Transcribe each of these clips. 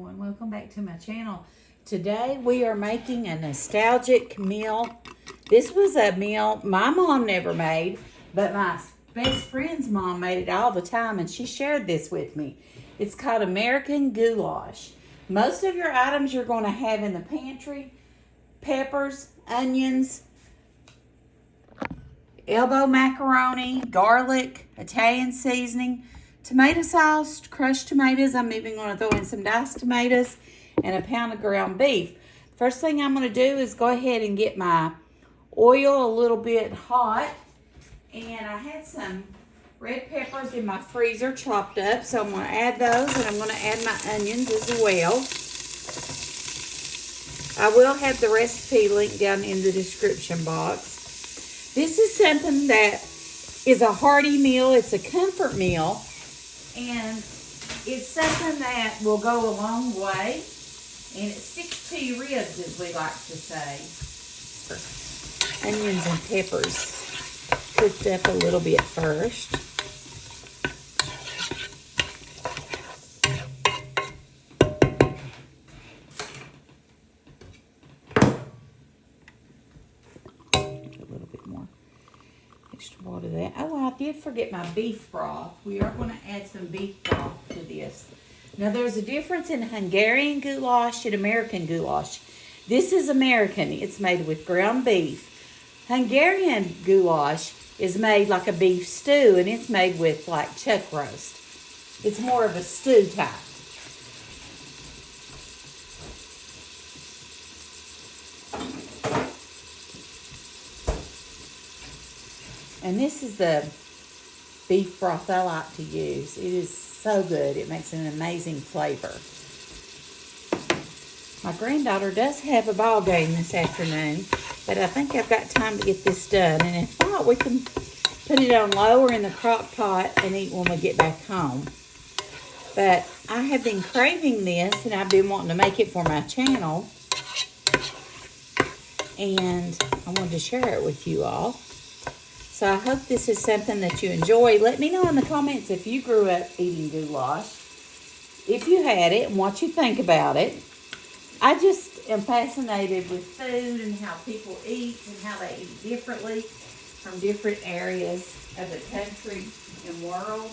everyone, welcome back to my channel. Today we are making a nostalgic meal. This was a meal my mom never made, but my best friend's mom made it all the time, and she shared this with me. It's called American Goulash. Most of your items you're going to have in the pantry: peppers, onions, elbow macaroni, garlic, Italian seasoning, tomato sauce, crushed tomatoes. I'm even going to throw in some diced tomatoes and a pound of ground beef. First thing I'm going to do is go ahead and get my oil a little bit hot. And I had some red peppers in my freezer chopped up, so I'm going to add those, and I'm going to add my onions as well. I will have the recipe linked down in the description box. This is something that is a hearty meal. It's a comfort meal, and it's something that will go a long way, and it sticks to your ribs, as we like to say. Onions and peppers cooked up a little bit first. Water that. Oh, I did forget my beef broth. We are going to add some beef broth to this. Now, there's a difference in Hungarian goulash and American goulash. This is American. It's made with ground beef. Hungarian goulash is made like a beef stew, and it's made with like chuck roast. It's more of a stew type. And this is the beef broth I like to use. It is so good. It makes an amazing flavor. My granddaughter does have a ball game this afternoon, but I think I've got time to get this done. And if not, we can put it on low or in the crock pot and eat when we get back home. But I have been craving this, and I've been wanting to make it for my channel. And I wanted to share it with you all. So I hope this is something that you enjoy. Let me know in the comments if you grew up eating goulash, if you had it, and what you think about it. I just am fascinated with food and how people eat and how they eat differently from different areas of the country and world.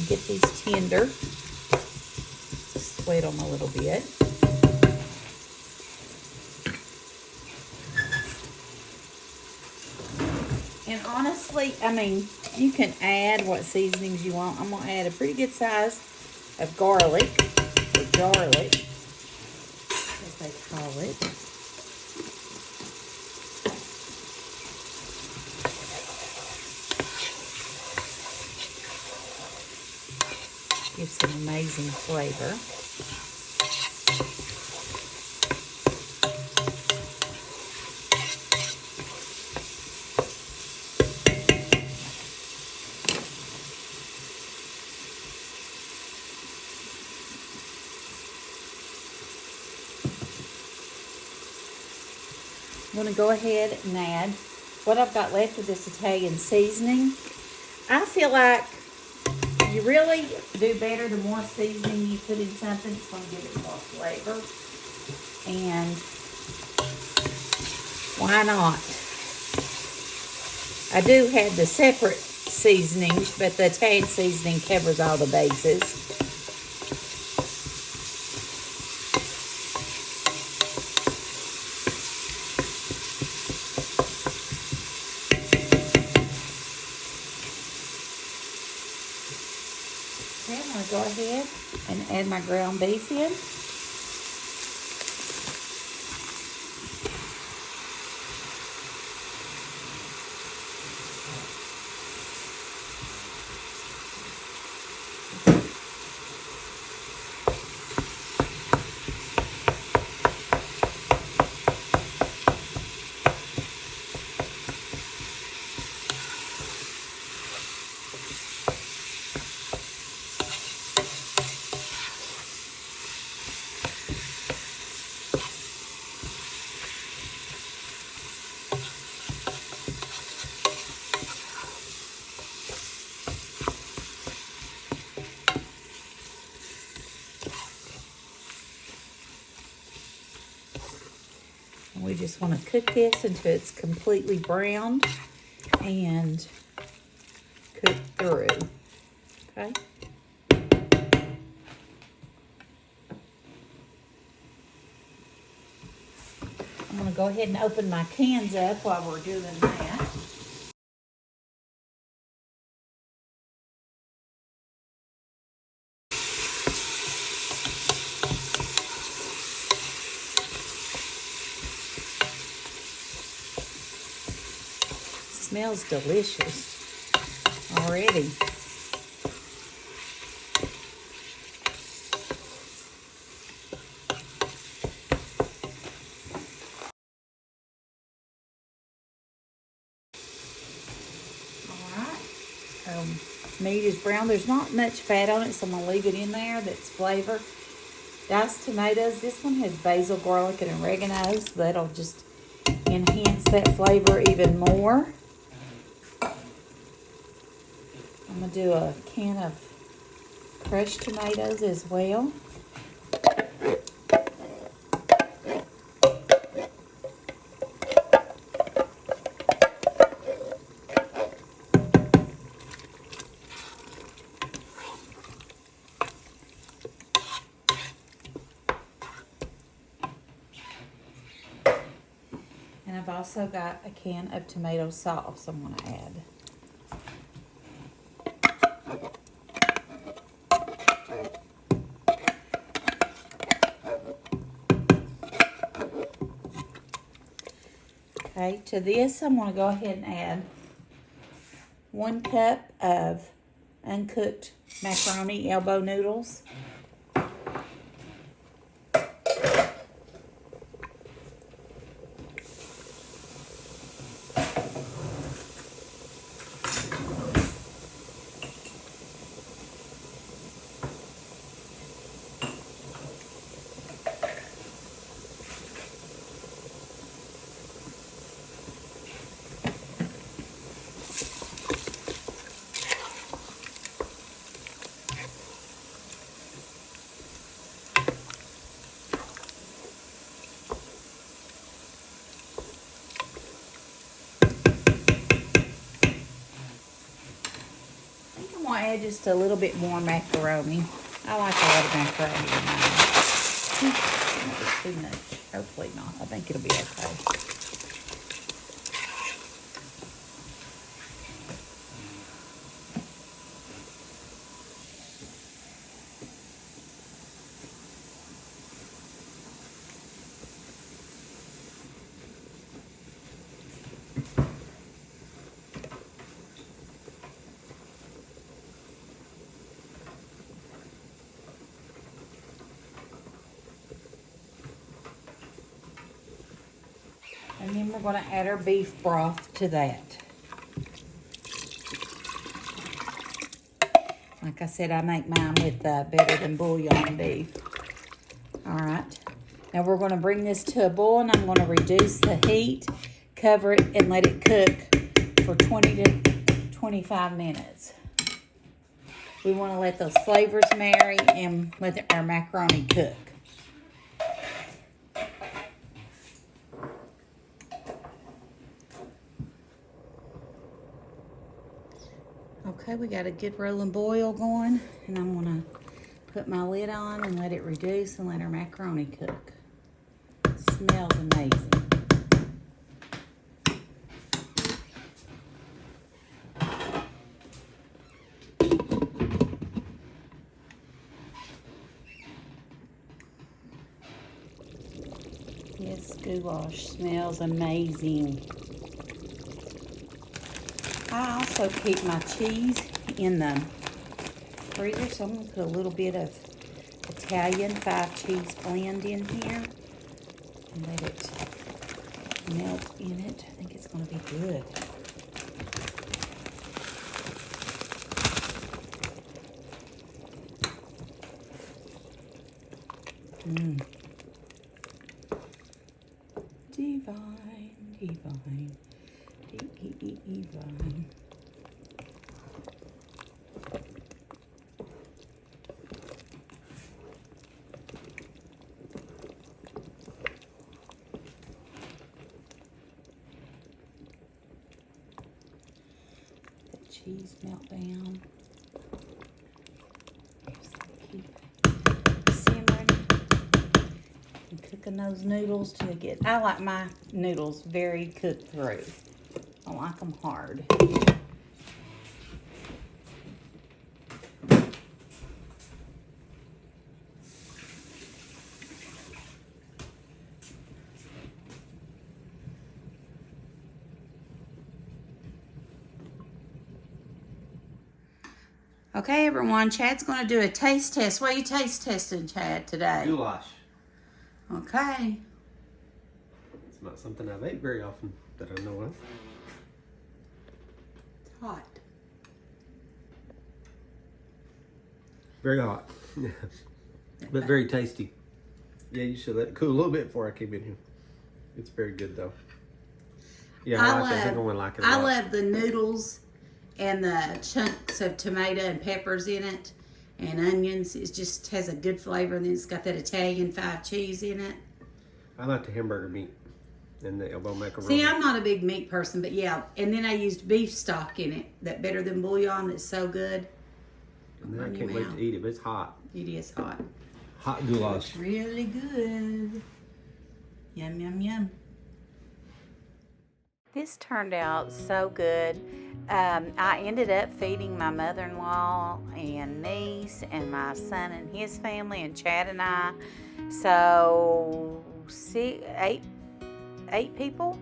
Get these tender. Just wet them a little bit. And honestly, I mean, you can add what seasonings you want. I'm going to add a pretty good size of garlic, or garlic, as they call it. Gives an amazing flavor. I'm going to go ahead and add what I've got left of this Italian seasoning. I feel like you really do better the more seasoning you put in something. It's going to give it more flavor. And why not? I do have the separate seasonings, but the Italian seasoning covers all the bases. Okay, I'm going to go ahead and add my ground beef in. We just want to cook this until it's completely browned and cook through. Okay. I'm going to go ahead and open my cans up while we're doing that. Smells delicious already. Meat is brown. There's not much fat on it, so I'm going to leave it in there. That's flavor. Diced tomatoes. This one has basil, garlic, and oregano, so that'll just enhance that flavor even more. I'm going to do a can of crushed tomatoes as well. And I've also got a can of tomato sauce I'm going to add. Okay, to this I'm going to go ahead and add 1 cup of uncooked macaroni elbow noodles. I'm going to add just a little bit more macaroni. I like a lot of macaroni in mine. Not too much. Hopefully not. I think it'll be okay. And then we're going to add our beef broth to that. Like I said, I make mine with better than bouillon beef. All right. Now we're going to bring this to a boil, and I'm going to reduce the heat, cover it, and let it cook for 20 to 25 minutes. We want to let those flavors marry and let our macaroni cook. Okay, we got a good rolling boil going, and I'm going to put my lid on and let it reduce and let our macaroni cook. It smells amazing. This goulash smells amazing. I also keep my cheese in the freezer, so I'm going to put a little bit of Italian 5-cheese blend in here and let it melt in it. I think it's going to be good. Divine, divine, divine. cheese melt down. Keep simmering and cooking those noodles till they get. I like my noodles very cooked through. I like them hard. Okay, everyone, Chad's going to do a taste test. What are you taste testing, Chad, today? Goulash. Okay. It's not something I've ate very often that I know of. It's hot. Very hot. Yeah. But very tasty. Yeah, you should let it cool a little bit before I came in here. It's very good, though. Yeah, I like it. I think I'm going to like it a lot. I love the noodles and the chunks of tomato and peppers in it and onions. It just has a good flavor, and then it's got that Italian 5 cheese in it. I like the hamburger meat and the elbow macaroni. See, I'm not a big meat person, but yeah. And then I used beef stock in it, that Better Than Bouillon, that's so good. And then I can't wait to eat it, but it's hot. It is hot. Hot goulash. It's really good. Yum, yum, yum. This turned out so good. I ended up feeding my mother-in-law and niece and my son and his family and Chad and I. So, eight people.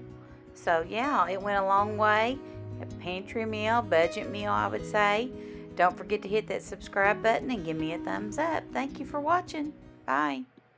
So, yeah, it went a long way. A pantry meal, budget meal, I would say. Don't forget to hit that subscribe button and give me a thumbs up. Thank you for watching. Bye.